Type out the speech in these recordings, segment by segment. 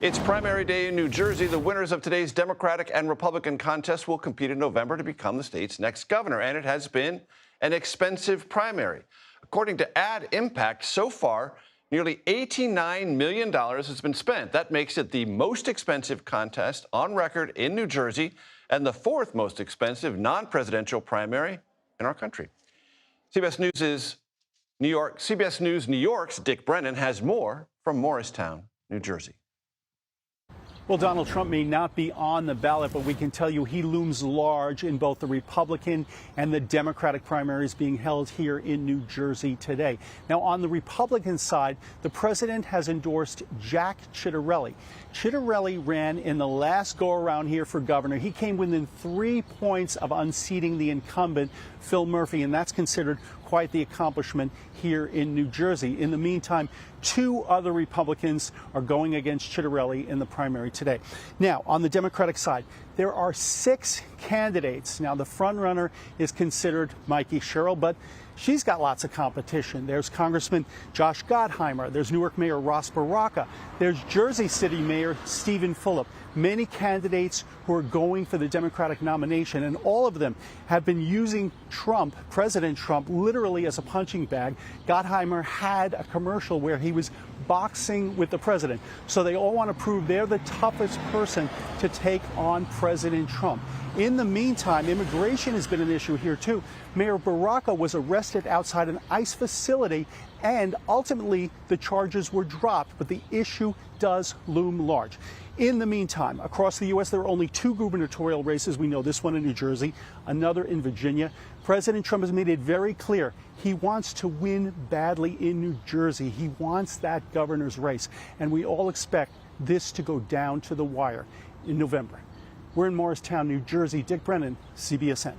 It's primary day in New Jersey. The winners of today's Democratic and Republican contest will compete in November to become the state's next governor, and it has been an expensive primary. According to Ad Impact, so far, nearly $89 million has been spent. That makes it the most expensive contest on record in New Jersey and the fourth most expensive non-presidential primary in our country. CBS News New York's Dick Brennan has more from Morristown, New Jersey. Well, Donald Trump may not be on the ballot, but we can tell you he looms large in both the Republican and the Democratic primaries being held here in New Jersey today. Now, on the Republican side, the president has endorsed Jack Ciattarelli. Ciattarelli ran in the last go-around here for governor. He came within 3 points of unseating the incumbent, Phil Murphy, and that's considered quite the accomplishment here in New Jersey. In the meantime, 2 other Republicans are going against Ciattarelli in the primary today. Now, on the Democratic side, there are 6 candidates. Now, the front runner is considered Mikey Sherrill, but she's got lots of competition. There's Congressman Josh Gottheimer. There's Newark Mayor Ross Baraka. There's Jersey City Mayor Stephen Fulop. Many candidates who are going for the Democratic nomination, and all of them have been using President Trump, literally as a punching bag. Gottheimer had a commercial where he was boxing with the president. So they all want to prove they're the toughest person to take on President Trump. In the meantime, immigration has been an issue here, too. Mayor Baraka was arrested outside an ICE facility, and ultimately the charges were dropped, but the issue does loom large. In the meantime, across the U.S., there are only 2 gubernatorial races. We know this one in New Jersey, another in Virginia. President Trump has made it very clear he wants to win badly in New Jersey. He wants that governor's race, and we all expect this to go down to the wire in November. We're in Morristown, New Jersey. Dick Brennan, CBSN.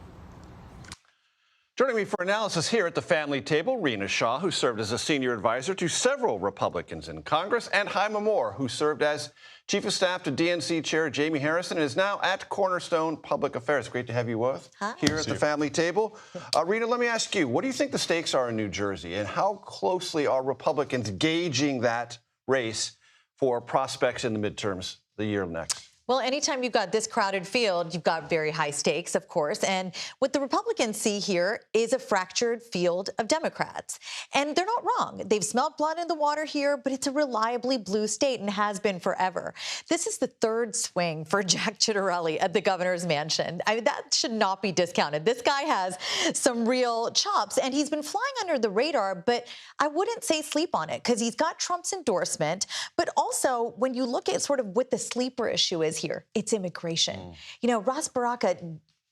Joining me for analysis here at the family table, Rina Shah, who served as a senior advisor to several Republicans in Congress, and Hyma, who served as Chief of Staff to DNC Chair Jamie Harrison and is now at Cornerstone Public Affairs. Great to have you both here at the family table. Rina, let me ask you, what do you think the stakes are in New Jersey, and how closely are Republicans gauging that race for prospects in the midterms the year next? Well, anytime you've got this crowded field, you've got very high stakes, of course. And what the Republicans see here is a fractured field of Democrats. And they're not wrong. They've smelled blood in the water here, but it's a reliably blue state and has been forever. This is the 3rd swing for Jack Ciattarelli at the governor's mansion. I mean, that should not be discounted. This guy has some real chops, and he's been flying under the radar, but I wouldn't say sleep on it because he's got Trump's endorsement. But also, when you look at sort of what the sleeper issue is here, it's immigration. You know, Ross Baraka,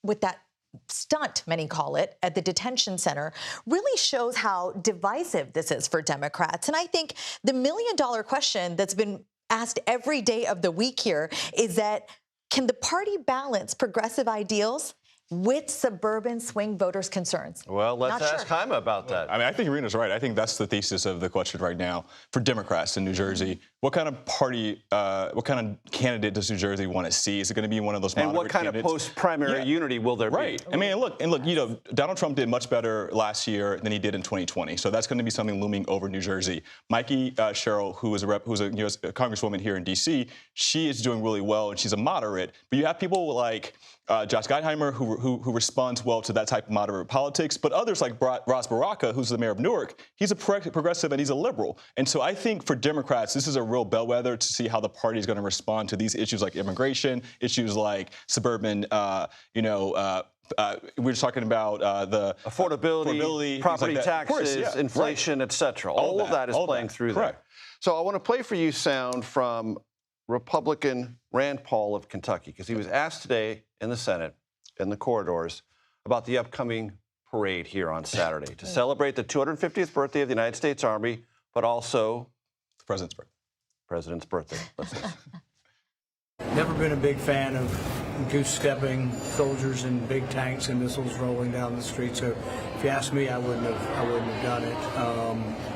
with that stunt, many call it, at the detention center, really shows how divisive this is for Democrats. And I think the million-dollar question that's been asked every day of the week here is that, can the party balance progressive ideals with suburban swing voters' concerns? Well, let's ask Hyma about that. I mean, I think Rina's right. I think that's the thesis of the question right now for Democrats in New Jersey. What kind of party, what kind of candidate does New Jersey want to see? Is it going to be one of those moderate candidates? And what kind of post-primary unity will there be? I mean, look, you know, Donald Trump did much better last year than he did in 2020. So that's going to be something looming over New Jersey. Mikey Sherrill, who's a congresswoman here in D.C., she is doing really well, and she's a moderate. But you have people like Josh Gottheimer, who responds well to that type of moderate politics, but others like Ross Baraka, who's the mayor of Newark, he's a progressive and he's a liberal. And so I think for Democrats, this is a real bellwether to see how the party is going to respond to these issues like immigration, issues like suburban, we were just talking about the affordability property like taxes, inflation, et cetera. All of that is playing through there. So I want to play for you sound from Republican Rand Paul of Kentucky, because he was asked today in the Senate, in the corridors, about the upcoming parade here on Saturday to celebrate the 250th birthday of the United States Army, but also the president's birthday. Let's listen. Never been a big fan of goose-stepping soldiers in big tanks and missiles rolling down the street. So if you ask me, I wouldn't have done it.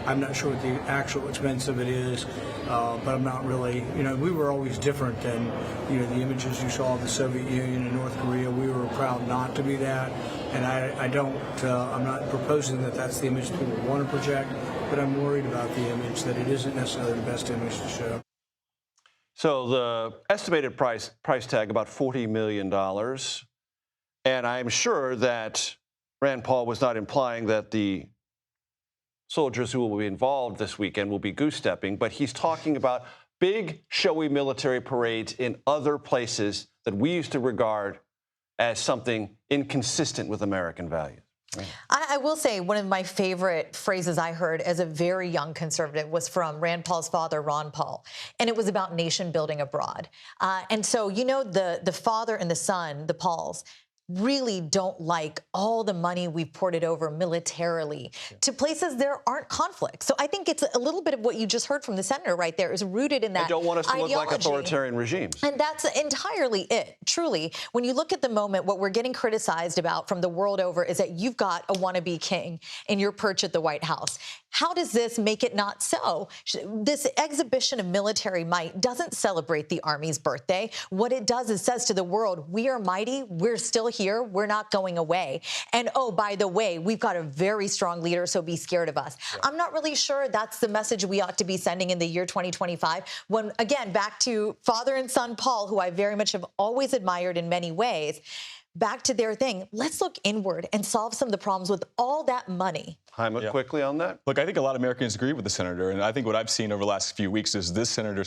I'm not sure what the actual expense of it is, but I'm not really, we were always different than, the images you saw of the Soviet Union and North Korea. We were proud not to be that. And I'm not proposing that that's the image people want to project, but I'm worried about the image, that it isn't necessarily the best image to show. So the estimated price tag, about $40 million. And I'm sure that Rand Paul was not implying that the soldiers who will be involved this weekend will be goose-stepping, but he's talking about big, showy military parades in other places that we used to regard as something inconsistent with American values. I will say one of my favorite phrases I heard as a very young conservative was from Rand Paul's father, Ron Paul, and it was about nation building abroad. And so, you know, the father and the son, the Pauls, really don't like all the money we've ported over militarily to places there aren't conflicts. So I think it's a little bit of what you just heard from the senator right there is rooted in that They don't want us to ideology. look like authoritarian regimes. And that's entirely it. Truly, when you look at the moment, what we're getting criticized about from the world over is that you've got a wannabe king in your perch at the White House. How does this make it not so? This exhibition of military might doesn't celebrate the Army's birthday. What it does is says to the world, we are mighty, we're still here, we're not going away. And oh, by the way, we've got a very strong leader, so be scared of us. Yeah. I'm not really sure that's the message we ought to be sending in the year 2025. When, again, back to father and son Paul, who I very much have always admired in many ways, back to their thing, let's look inward and solve some of the problems with all that money. Hyma, quickly on that. Look, I think a lot of Americans agree with the senator, and I think what I've seen over the last few weeks is this senator,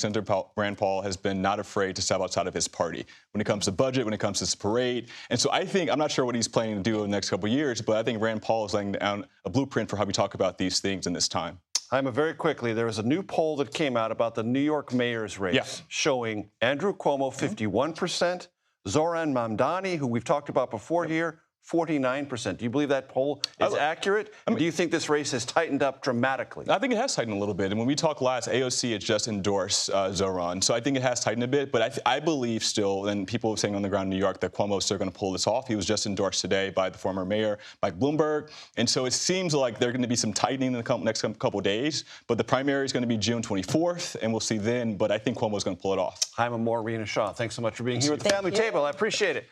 Rand Paul, has been not afraid to step outside of his party when it comes to budget, when it comes to this parade. And so I think, I'm not sure what he's planning to do in the next couple of years, but I think Rand Paul is laying down a blueprint for how we talk about these things in this time. Hyma, very quickly, there was a new poll that came out about the New York mayor's race showing Andrew Cuomo 51%, Zoran Mamdani, who we've talked about before here, 49%. Do you believe that poll is accurate? And do you think this race has tightened up dramatically? I think it has tightened a little bit. And when we talked last, AOC had just endorsed Zoran. So I think it has tightened a bit. But I believe still, and people are saying on the ground in New York, that Cuomo's still going to pull this off. He was just endorsed today by the former mayor, Mike Bloomberg. And so it seems like there's going to be some tightening in the next couple of days. But the primary is going to be June 24th, and we'll see then. But I think Cuomo's going to pull it off. Hyma Moore, Rina, Shah, thanks so much for being here at the family table. I appreciate it.